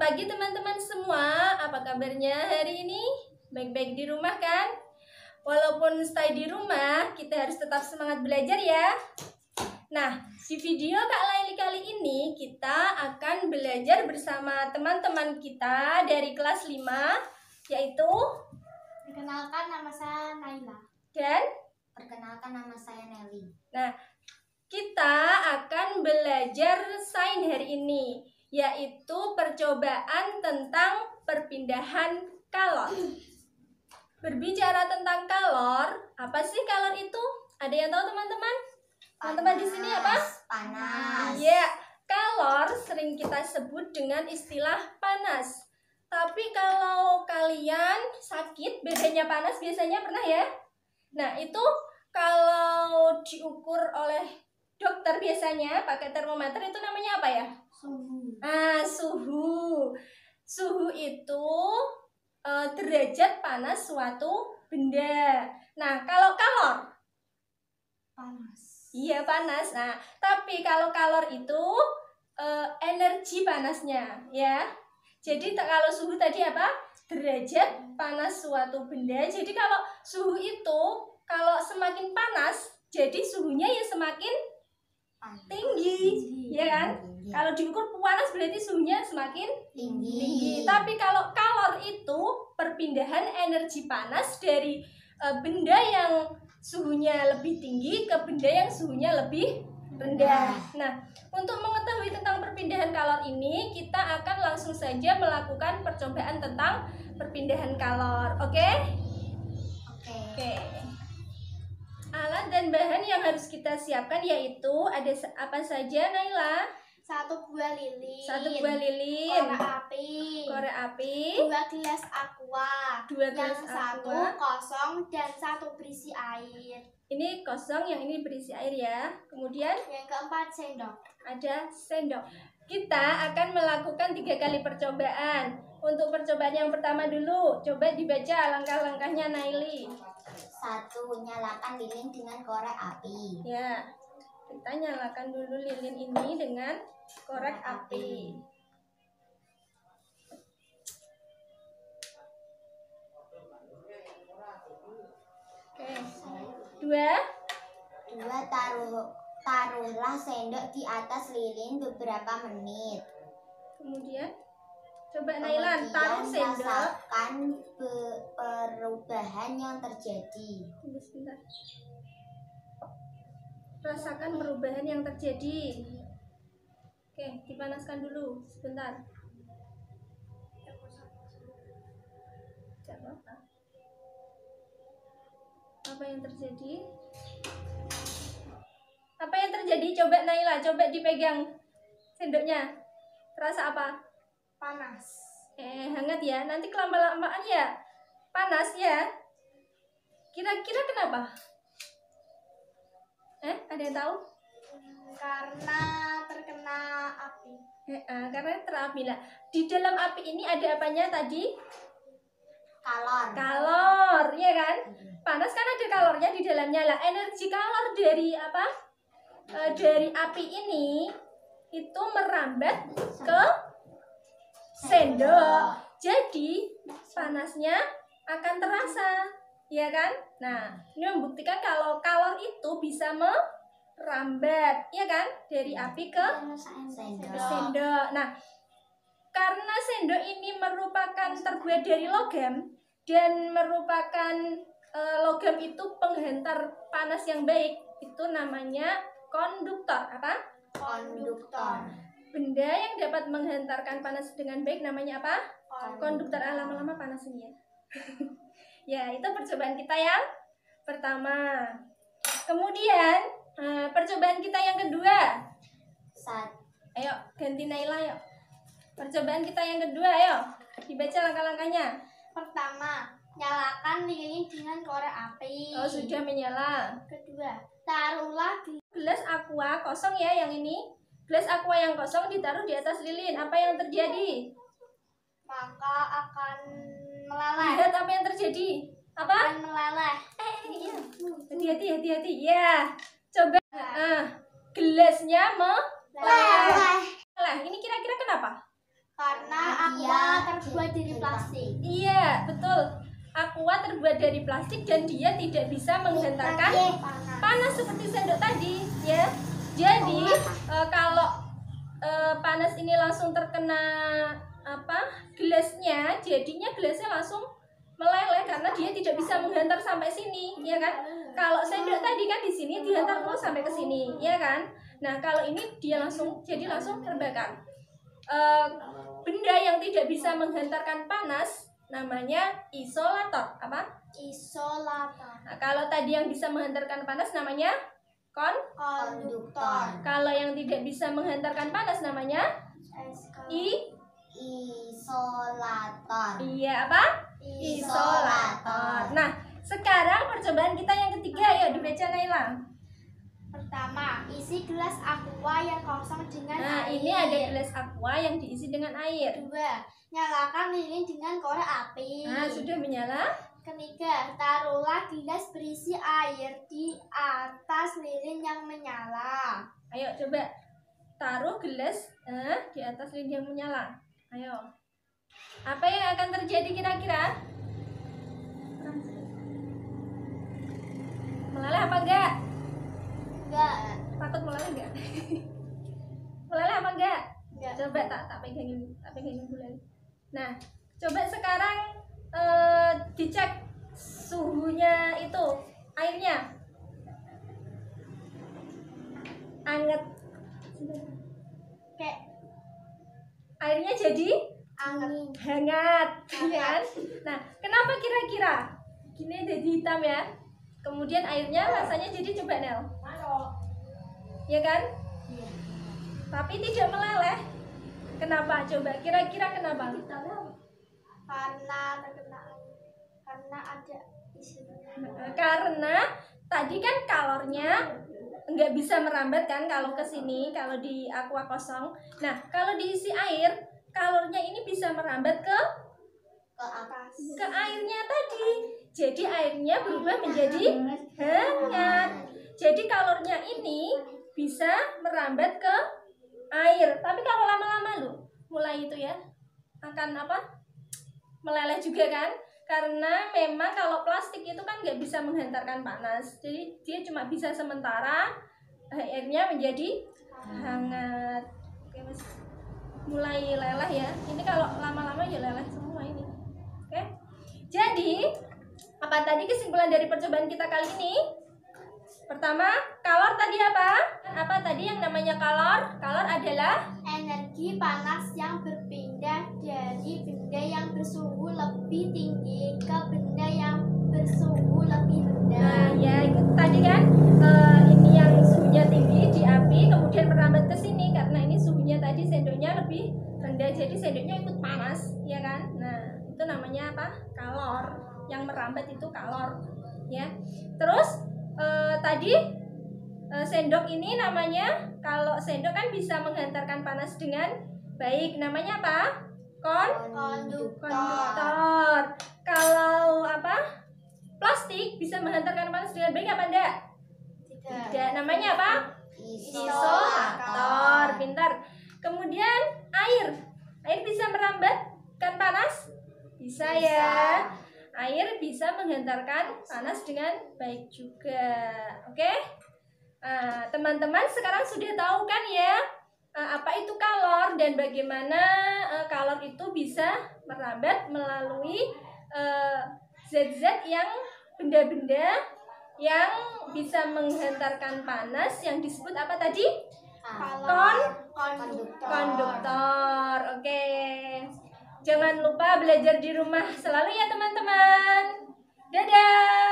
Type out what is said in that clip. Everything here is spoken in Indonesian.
pagi teman-teman semua, apa kabarnya hari ini? Baik-baik di rumah kan? Walaupun stay di rumah, kita harus tetap semangat belajar ya. Nah, di video Kak Laili kali ini kita akan belajar bersama teman-teman kita dari kelas 5, yaitu perkenalkan nama saya Naila. Dan perkenalkan nama saya Nelly. Nah, kita akan belajar sains hari ini, yaitu percobaan tentang perpindahan kalor. Berbicara tentang kalor, apa sih kalor itu? Ada yang tahu teman-teman? Teman-teman di sini apa? Panas. Iya, kalor sering kita sebut dengan istilah panas. Tapi kalau kalian sakit, bedanya panas biasanya pernah ya? Nah, itu kalau diukur oleh dokter biasanya pakai termometer itu namanya apa ya? Suhu. Suhu. Suhu itu derajat panas suatu benda. Nah, kalau kalor? Panas. Iya, panas. Nah, tapi kalau kalor itu energi panasnya, ya. Jadi kalau suhu tadi apa? Derajat panas suatu benda. Jadi kalau suhu itu kalau semakin panas, jadi suhunya ya semakin tinggi, ya kan? Kalau diukur panas berarti suhunya semakin tinggi. Tapi kalau kalor itu perpindahan energi panas dari benda yang suhunya lebih tinggi ke benda yang suhunya lebih rendah. Nah, untuk mengetahui tentang perpindahan kalor ini, kita akan langsung saja melakukan percobaan tentang perpindahan kalor. Oke? Oke. Alat dan bahan yang harus kita siapkan yaitu ada apa saja, Naila? 1 buah lilin. 1 buah lilin. Korek api. 2 gelas aqua. 2 gelas yang satu aqua. kosong dan 1 berisi air. Ini kosong, yang ini berisi air ya. Kemudian yang keempat sendok. Ada sendok. Kita akan melakukan 3 kali percobaan. Untuk percobaan yang pertama dulu, coba dibaca langkah-langkahnya Naili. 1. Nyalakan lilin dengan korek api. Ya, kita nyalakan dulu lilin ini dengan korek api. Oke. 2. Taruhlah sendok di atas lilin beberapa menit. Kemudian coba Nailan taruh sendok. Rasakan perubahan yang terjadi. Tunggu sebentar. Rasakan perubahan yang terjadi. Oke, dipanaskan dulu sebentar. Tidak apa-apa. Apa yang terjadi? Apa yang terjadi? Coba Naila, coba dipegang sendoknya. Terasa apa? Panas. Hangat ya. Nanti kelama-lamaan ya panas ya. Kira-kira kenapa? Ada yang tahu? Karena terkena api. Karena terapi lah. Di dalam api ini ada apanya tadi? Kalor, ya kan? Panas kan ada kalornya di dalamnya lah. Energi kalor dari apa? Dari api ini itu merambat ke sendok. Jadi panasnya akan terasa, ya kan? Nah, ini membuktikan kalau kalor itu bisa merambat, ya kan? Dari api ke sendok. Nah, karena sendok ini merupakan terbuat dari logam dan merupakan logam itu penghantar panas yang baik, itu namanya konduktor. Apa? Konduktor. Benda yang dapat menghantarkan panas dengan baik namanya apa? Konduktor. Lama-lama panas ini ya. Ya, itu percobaan kita yang pertama. Kemudian percobaan kita yang kedua. Ayo, ganti Naila yuk. Percobaan kita yang kedua, ayo. Dibaca langkah-langkahnya. Pertama, nyalakan lilin dengan korek api. Oh, sudah menyala. Kedua, taruhlah di gelas aqua kosong ya, yang ini. Gelas aqua yang kosong ditaruh di atas lilin. Apa yang terjadi? Maka akan meleleh. Lihat apa yang terjadi? Apa? Akan meleleh. Hati-hati. Ya, coba. Gelasnya meleleh. Ini kira-kira kenapa? Karena Dia aqua terbuat dari plastik. Iya, betul. Aqua terbuat dari plastik dan dia tidak bisa menghantarkan panas seperti sendok tadi, ya. Jadi kalau panas ini langsung terkena gelasnya, jadinya gelasnya langsung meleleh karena dia tidak bisa menghantar sampai sini, ya kan? Kalau sendok tadi kan di sini dihantar terus sampai ke sini, ya kan? Nah, kalau ini dia langsung terbakar. Benda yang tidak bisa menghantarkan panas namanya isolator. Apa? Isolator. Nah, kalau tadi yang bisa menghantarkan panas namanya Konduktor. kalau yang tidak bisa menghantarkan panas namanya isolator. Iya, apa? Isolator. Nah, sekarang percobaan kita yang ketiga, ayo dibaca Naila. Pertama, isi gelas aqua yang kosong dengan Nah, air. ini ada gelas aqua yang diisi dengan air. Kedua, nyalakan lilin dengan korek api. Nah, sudah menyala. Ketiga, taruhlah gelas berisi air di atas lilin yang menyala. Ayo coba taruh gelas di atas lilin yang menyala. Ayo. Apa yang akan terjadi kira-kira? Meleleh apa enggak? Enggak. Takut meleleh enggak? Meleleh apa enggak? Enggak. Coba tak pegangin dulu. Nah, coba sekarang dicek suhunya itu airnya. Anget. Kayak Airnya jadi angin. hangat, kan? Nah, kenapa kira-kira? Gini jadi hitam ya. Kemudian airnya rasanya jadi coba Nel. Ya kan? Iya. Tapi tidak meleleh. Kenapa? Coba kira-kira kenapa? Karena terkena angin. Karena ada isinya. Karena tadi kan kalornya nggak bisa merambat kan kalau ke sini, kalau di aqua kosong. Nah, kalau diisi air, kalornya ini bisa merambat ke Atas. airnya tadi. Jadi airnya berubah menjadi hangat. Jadi kalornya ini bisa merambat ke air. Tapi kalau lama-lama mulai itu ya akan meleleh juga kan? Karena memang kalau plastik itu kan nggak bisa menghantarkan panas, jadi dia cuma bisa sementara airnya menjadi hangat. Oke mas, mulai leleh ya. Ini kalau lama-lama ya leleh semua ini. Oke, jadi apa tadi kesimpulan dari percobaan kita kali ini? Pertama, kalor tadi apa? Apa tadi yang namanya kalor? Kalor adalah Energi panas yang berpindah dari benda yang bersuhu lebih tinggi ke benda yang bersuhu lebih rendah. Nah, ya itu tadi kan ini yang suhunya tinggi di api kemudian merambat ke sini karena ini suhunya tadi sendoknya lebih rendah jadi sendoknya ikut panas, ya kan? Nah, itu namanya apa? Kalor. Yang merambat itu kalor, ya. Terus tadi sendok ini namanya, kalau sendok kan bisa menghantarkan panas dengan baik, namanya apa? Konduktor. Kalau plastik bisa menghantarkan panas dengan baik apa enggak? Tidak. Namanya apa? Isolator. Pintar. Kemudian air bisa merambatkan panas? Bisa ya. Air bisa menghantarkan panas dengan baik juga. Oke? Teman-teman sekarang sudah tahu kan ya apa itu kalor dan bagaimana kalor itu bisa merambat melalui zat-zat yang benda-benda yang bisa menghantarkan panas yang disebut apa tadi? Konduktor. Oke. Jangan lupa belajar di rumah selalu ya teman-teman. Dadah.